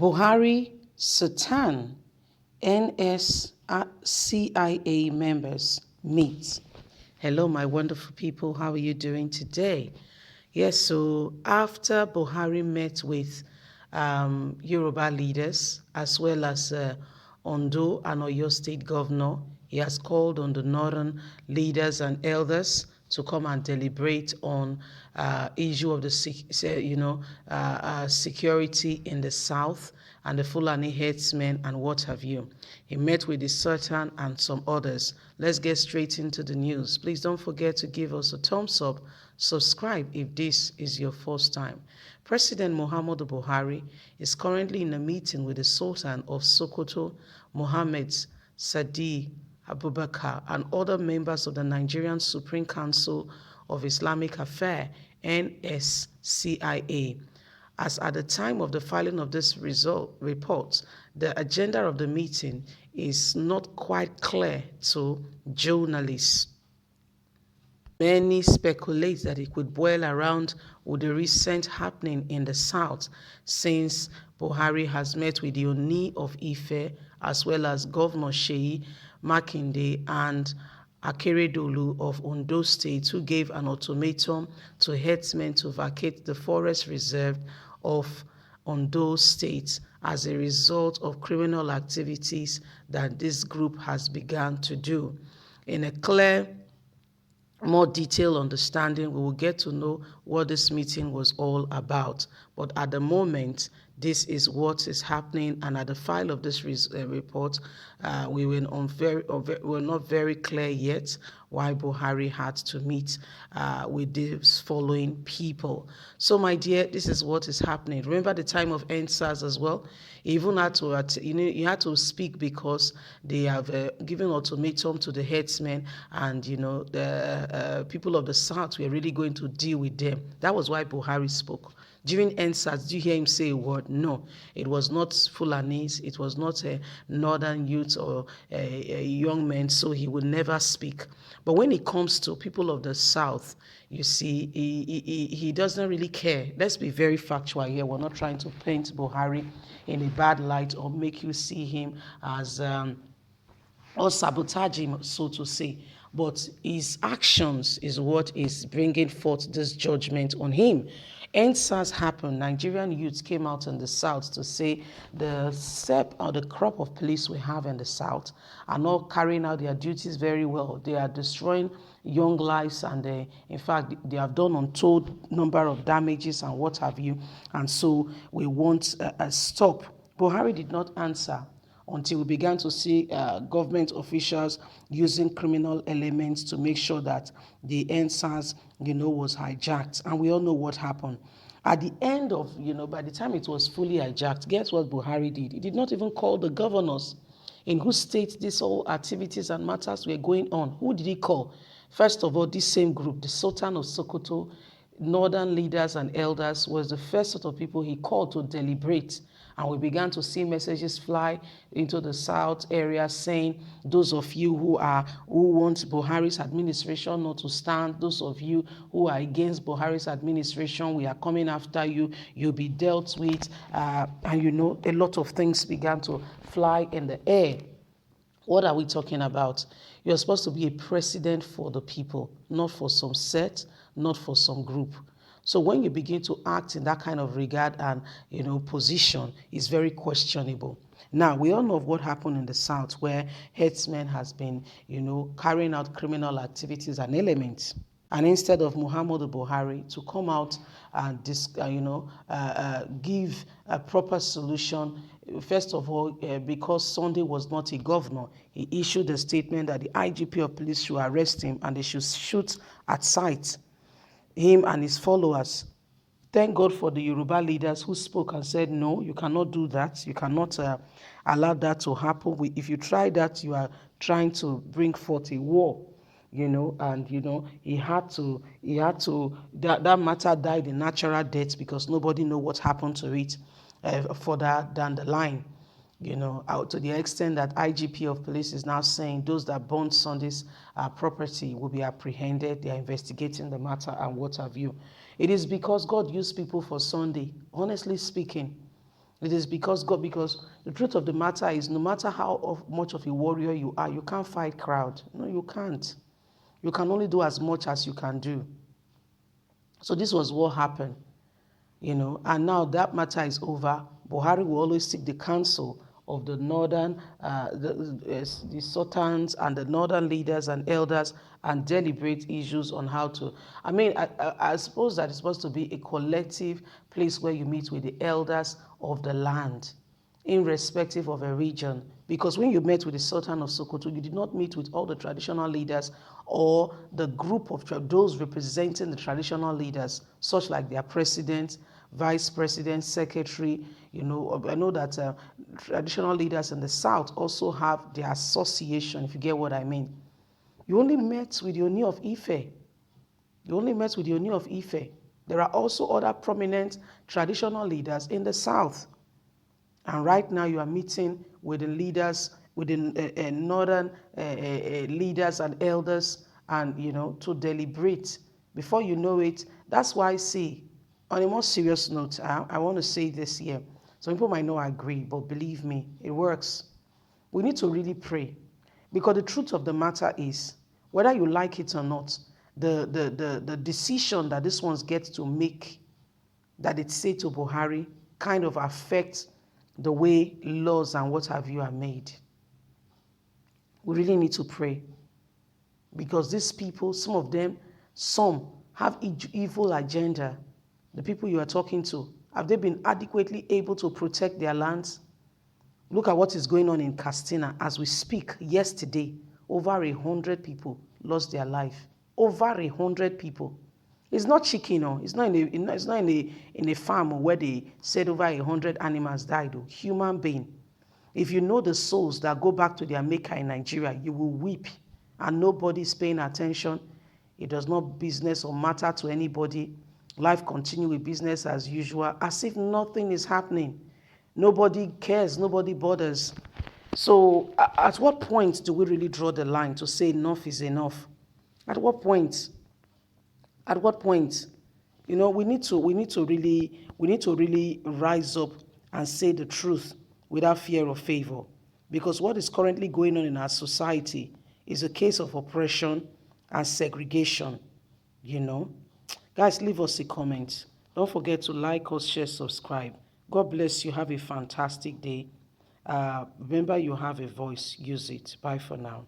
Buhari, Satan, NSCIA members meet. Hello, my wonderful people. How are you doing today? Yes, so after Buhari met with Yoruba leaders as well as Ondo and Oyo State Governor, he has called on the northern leaders and elders to come and deliberate on issue of the security in the south and the Fulani headsmen and what have you. He met with the Sultan and some others. Let's get straight into the news. Please don't forget to give us a thumbs up, subscribe if this is your first time. President Muhammadu Buhari is currently in a meeting with the Sultan of Sokoto, Mohammed Sadi Abubakar, and other members of the Nigerian Supreme Council of Islamic Affairs, NSCIA. As at the time of the filing of this report, the agenda of the meeting is not quite clear to journalists. Many speculate that it could boil around with the recent happening in the south, since Buhari has met with the Ooni of Ife as well as Governor Seyi Makinde and Akeredolu of Ondo State, who gave an ultimatum to herdsmen to vacate the forest reserve of Ondo State as a result of criminal activities that this group has begun to do. In a clear, more detailed understanding, we will get to know what this meeting was all about. But at the moment, this is what is happening, and at the file of this report, we were not very clear yet why Buhari had to meet with these following people. So, my dear, this is what is happening. Remember the time of EndSARS as well? Even had to, you had to speak because they have given ultimatum to the headsmen, and the people of the south were really going to deal with them. That was why Buhari spoke. During EndSARS, did you hear him say a word? No. It was not Fulanis, it was not a northern youth or a young men, so he would never speak. But when it comes to people of the south, you see, he doesn't really care. Let's be very factual here. We're not trying to paint Buhari in a bad light or make you see him as or sabotage him, so to say. But his actions is what is bringing forth this judgment on him. EndSARS happened. Nigerian youths came out in the south to say the SEP or the crop of police we have in the south are not carrying out their duties very well. They are destroying young lives, and in fact, they have done untold number of damages and what have you. And so we want a stop. Buhari did not answer until we began to see government officials using criminal elements to make sure that the EndSARS, was hijacked. And we all know what happened. At the end of, by the time it was fully hijacked, guess what Buhari did? He did not even call the governors in whose state these all activities and matters were going on. Who did he call? First of all, this same group, the Sultan of Sokoto, northern leaders and elders, was the first sort of people he called to deliberate. And we began to see messages fly into the south area saying, those of you who want Buhari's administration not to stand, those of you who are against Buhari's administration, we are coming after you, you'll be dealt with. And a lot of things began to fly in the air. What are we talking about? You're supposed to be a president for the people, not for some set, not for some group. So when you begin to act in that kind of regard and, position, it's very questionable. Now, we all know of what happened in the south, where headsmen has been, carrying out criminal activities and elements. And instead of Muhammadu Buhari to come out and give a proper solution, first of all, because Sunday was not a governor, he issued a statement that the IGP of police should arrest him and they should shoot at sight him and his followers. Thank God for the Yoruba leaders who spoke and said, no, you cannot do that. You cannot allow that to happen. If you try that, you are trying to bring forth a war. He had to, that matter died a natural death because nobody knew what happened to it further down the line. Out to the extent that IGP of police is now saying those that burned Sunday's property will be apprehended. They are investigating the matter and what have you. It is because God used people for Sunday, honestly speaking. It is because God, because the truth of the matter is no matter how much of a warrior you are, you can't fight crowd. No, you can't. You can only do as much as you can do. So this was what happened, and now that matter is over. Buhari will always seek the counsel of the northern, the sultans and the northern leaders and elders and deliberate issues on how to. I suppose that it's supposed to be a collective place where you meet with the elders of the land, irrespective of a region. Because when you met with the Sultan of Sokoto, you did not meet with all the traditional leaders or the group of those representing the traditional leaders, such like their president, vice president, secretary. I know that traditional leaders in the South also have their association, if you get what I mean. You only met with the Ooni of Ife. You only met with the Ooni of Ife. There are also other prominent traditional leaders in the South. And right now you are meeting with the leaders, with the northern leaders and elders, and to deliberate. Before you know it, that's why, see, on a more serious note, I want to say this here. Some people might not agree, but believe me, it works. We need to really pray, because the truth of the matter is, whether you like it or not, the decision that this ones get to make, that it say to Buhari, kind of affects the way laws and what have you are made. We really need to pray, because these people, some have evil agenda. The people you are talking to, have they been adequately able to protect their lands? Look at what is going on in Castina as we speak. Yesterday, over 100 people lost their life. Over 100 people. It's not chicken, no. It's not in a farm where they said over 100 animals died. Human being. If you know the souls that go back to their maker in Nigeria, you will weep, and nobody is paying attention. It does not business or matter to anybody. Life continue with business as usual, as if nothing is happening. Nobody cares. Nobody bothers. So, at what point do we really draw the line to say enough is enough? At what point? At what point? We need to really rise up and say the truth without fear or favor, because what is currently going on in our society is a case of oppression and segregation. Guys, leave us a comment. Don't forget to like us, share, subscribe. God bless you. Have a fantastic day. Remember, you have a voice. Use it. Bye for now.